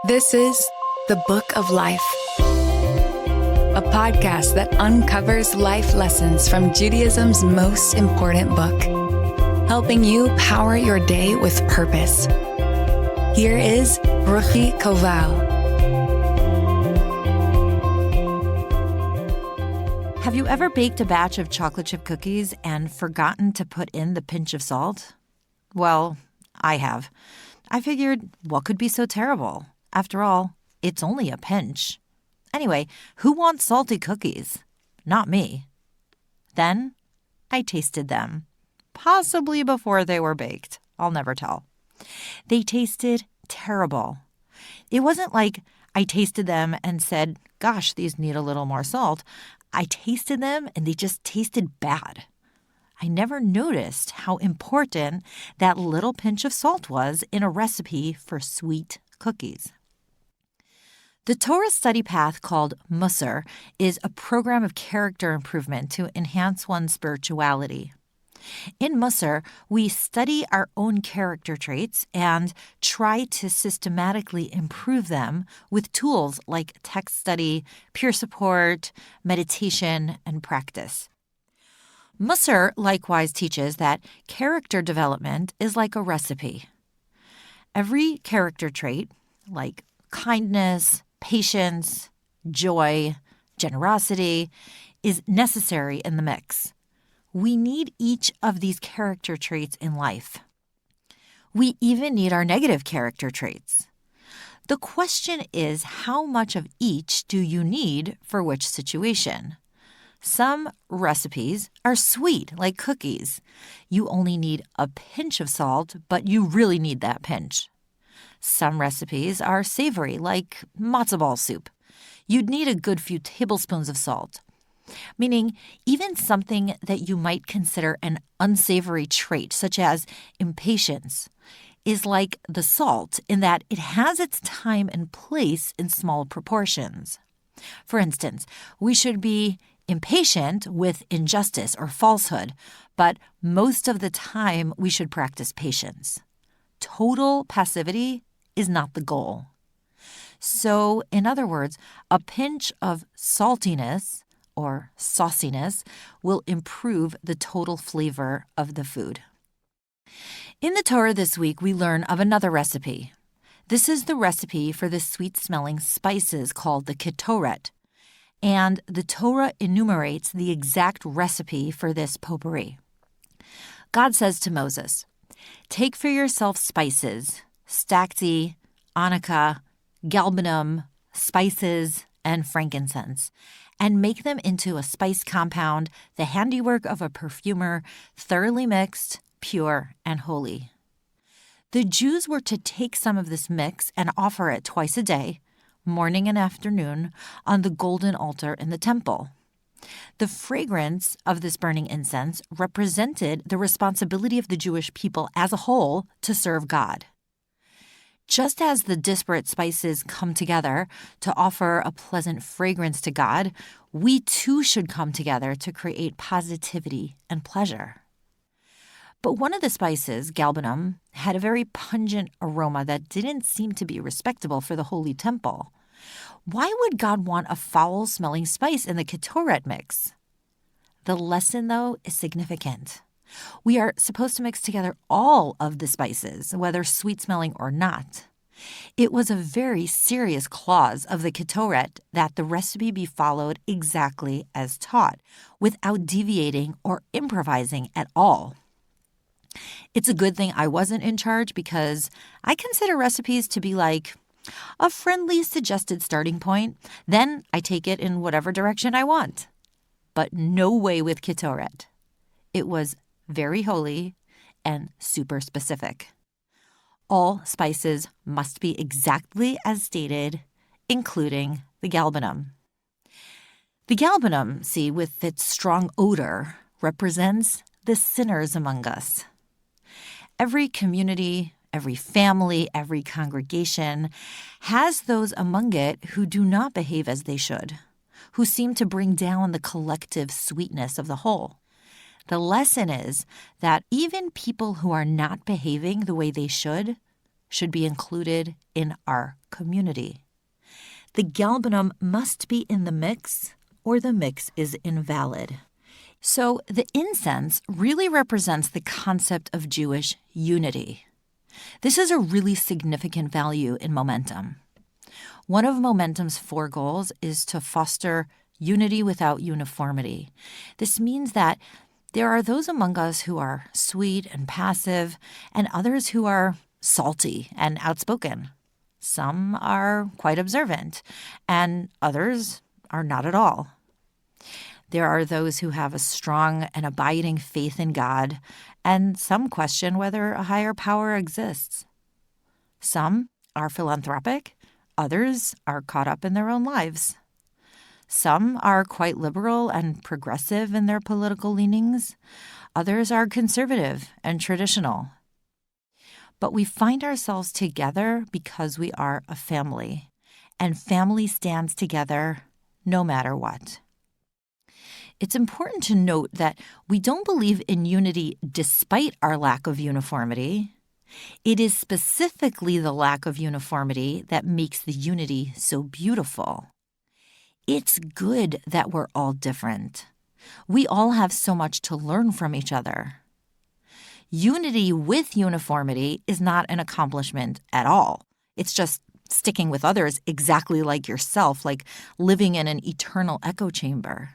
This is The Book of Life, a podcast that uncovers life lessons from Judaism's most important book, helping you power your day with purpose. Here is Ruchi Koval. Have you ever baked a batch of chocolate chip cookies and forgotten to put in the pinch of salt? Well, I have. I figured, what could be so terrible? After all, it's only a pinch. Anyway, who wants salty cookies? Not me. Then I tasted them, possibly before they were baked. I'll never tell. They tasted terrible. It wasn't like I tasted them and said, gosh, these need a little more salt. I tasted them and they just tasted bad. I never noticed how important that little pinch of salt was in a recipe for sweet cookies. The Torah study path called Musar is a program of character improvement to enhance one's spirituality. In Musar, we study our own character traits and try to systematically improve them with tools like text study, peer support, meditation, and practice. Musar likewise teaches that character development is like a recipe. Every character trait, like kindness, patience, joy, generosity, is necessary in the mix. We need each of these character traits in life. We even need our negative character traits. The question is, how much of each do you need for which situation? Some recipes are sweet, like cookies. You only need a pinch of salt, but you really need that pinch. Some recipes are savory, like matzo ball soup. You'd need a good few tablespoons of salt. Meaning, even something that you might consider an unsavory trait, such as impatience, is like the salt in that it has its time and place in small proportions. For instance, we should be impatient with injustice or falsehood, but most of the time we should practice patience. Total passivity is not the goal. So, in other words, a pinch of saltiness or sauciness will improve the total flavor of the food. In the Torah this week, we learn of another recipe. This is the recipe for the sweet-smelling spices called the ketoret, and the Torah enumerates the exact recipe for this potpourri. God says to Moses, "Take for yourself spices, stacte, onycha, galbanum, spices, and frankincense, and make them into a spice compound, the handiwork of a perfumer, thoroughly mixed, pure, and holy." The Jews were to take some of this mix and offer it twice a day, morning and afternoon, on the golden altar in the temple. The fragrance of this burning incense represented the responsibility of the Jewish people as a whole to serve God. Just as the disparate spices come together to offer a pleasant fragrance to God, we too should come together to create positivity and pleasure. But one of the spices, galbanum, had a very pungent aroma that didn't seem to be respectable for the holy temple. Why would God want a foul-smelling spice in the ketoret mix? The lesson, though, is significant. We are supposed to mix together all of the spices, whether sweet-smelling or not. It was a very serious clause of the ketoret that the recipe be followed exactly as taught, without deviating or improvising at all. It's a good thing I wasn't in charge because I consider recipes to be like a friendly suggested starting point. Then I take it in whatever direction I want. But no way with ketoret. It was very holy and super specific. All spices must be exactly as stated, including the galbanum. The galbanum, see, with its strong odor, represents the sinners among us. Every community, every family, every congregation has those among it who do not behave as they should, who seem to bring down the collective sweetness of the whole. The lesson is that even people who are not behaving the way they should be included in our community. The galbanum must be in the mix, or the mix is invalid. So the incense really represents the concept of Jewish unity. This is a really significant value in Momentum. One of Momentum's 4 goals is to foster unity without uniformity. This means that there are those among us who are sweet and passive, and others who are salty and outspoken. Some are quite observant, and others are not at all. There are those who have a strong and abiding faith in God, and some question whether a higher power exists. Some are philanthropic, others are caught up in their own lives. Some are quite liberal and progressive in their political leanings. Others are conservative and traditional. But we find ourselves together because we are a family, and family stands together no matter what. It's important to note that we don't believe in unity despite our lack of uniformity. It is specifically the lack of uniformity that makes the unity so beautiful. It's good that we're all different. We all have so much to learn from each other. Unity with uniformity is not an accomplishment at all. It's just sticking with others exactly like yourself, like living in an eternal echo chamber.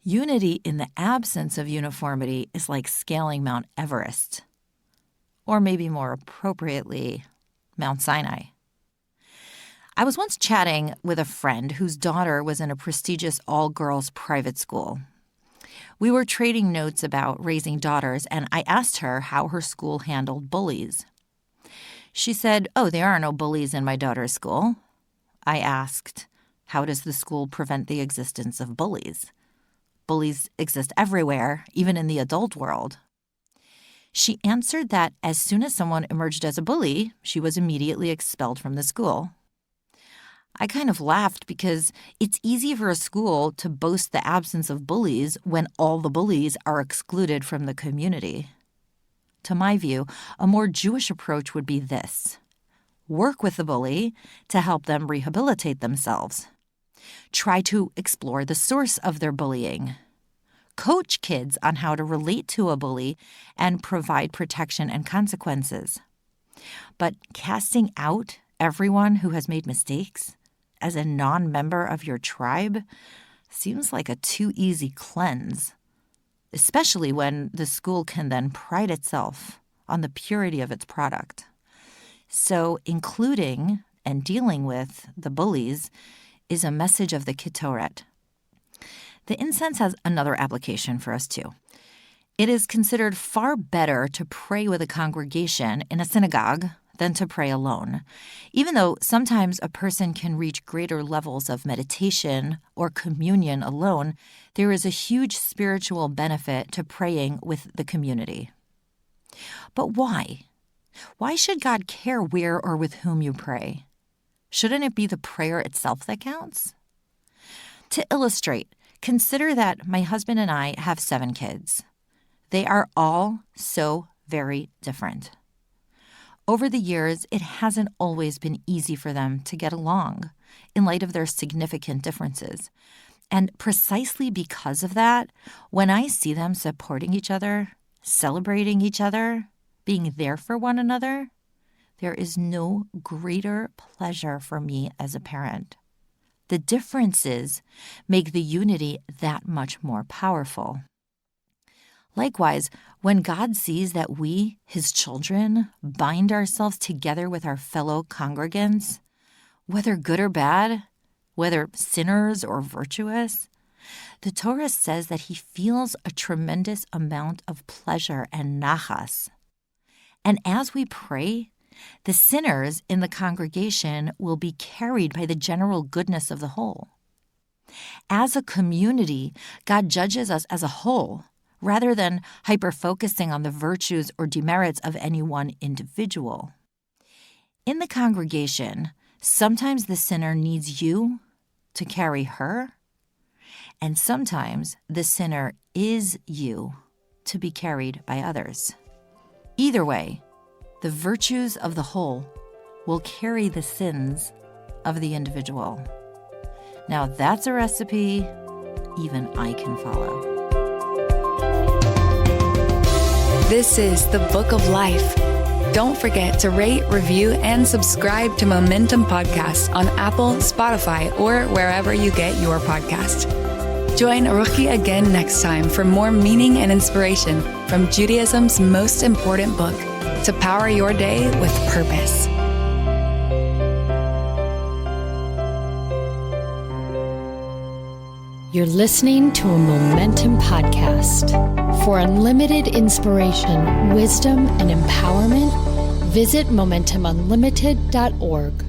Unity in the absence of uniformity is like scaling Mount Everest, or maybe more appropriately, Mount Sinai. I was once chatting with a friend whose daughter was in a prestigious all-girls private school. We were trading notes about raising daughters, and I asked her how her school handled bullies. She said, "Oh, there are no bullies in my daughter's school." I asked, "How does the school prevent the existence of bullies?" Bullies exist everywhere, even in the adult world. She answered that as soon as someone emerged as a bully, she was immediately expelled from the school. I kind of laughed because it's easy for a school to boast the absence of bullies when all the bullies are excluded from the community. To my view, a more Jewish approach would be this: work with the bully to help them rehabilitate themselves. Try to explore the source of their bullying. Coach kids on how to relate to a bully and provide protection and consequences. But casting out everyone who has made mistakes as a non-member of your tribe seems like a too easy cleanse, especially when the school can then pride itself on the purity of its product. So including and dealing with the bullies is a message of the Ketoret. The incense has another application for us too. It is considered far better to pray with a congregation in a synagogue than to pray alone, even though sometimes a person can reach greater levels of meditation or communion alone. There is a huge spiritual benefit to praying with the community. But why? Why should God care where or with whom you pray? Shouldn't it be the prayer itself that counts? To illustrate, consider that my husband and I have 7 kids. They are all so very different. Over the years, it hasn't always been easy for them to get along in light of their significant differences. And precisely because of that, when I see them supporting each other, celebrating each other, being there for one another, there is no greater pleasure for me as a parent. The differences make the unity that much more powerful. Likewise, when God sees that we, his children, bind ourselves together with our fellow congregants, whether good or bad, whether sinners or virtuous, the Torah says that he feels a tremendous amount of pleasure and nachas. And as we pray, the sinners in the congregation will be carried by the general goodness of the whole. As a community, God judges us as a whole, rather than hyper-focusing on the virtues or demerits of any one individual. In the congregation, sometimes the sinner needs you to carry her, and sometimes the sinner is you to be carried by others. Either way, the virtues of the whole will carry the sins of the individual. Now that's a recipe even I can follow. This is the Book of Life. Don't forget to rate, review, and subscribe to Momentum Podcasts on Apple, Spotify, or wherever you get your podcast. Join Ruchi again next time for more meaning and inspiration from Judaism's most important book, to power your day with purpose. You're listening to a Momentum Podcast. For unlimited inspiration, wisdom, and empowerment, visit MomentumUnlimited.org.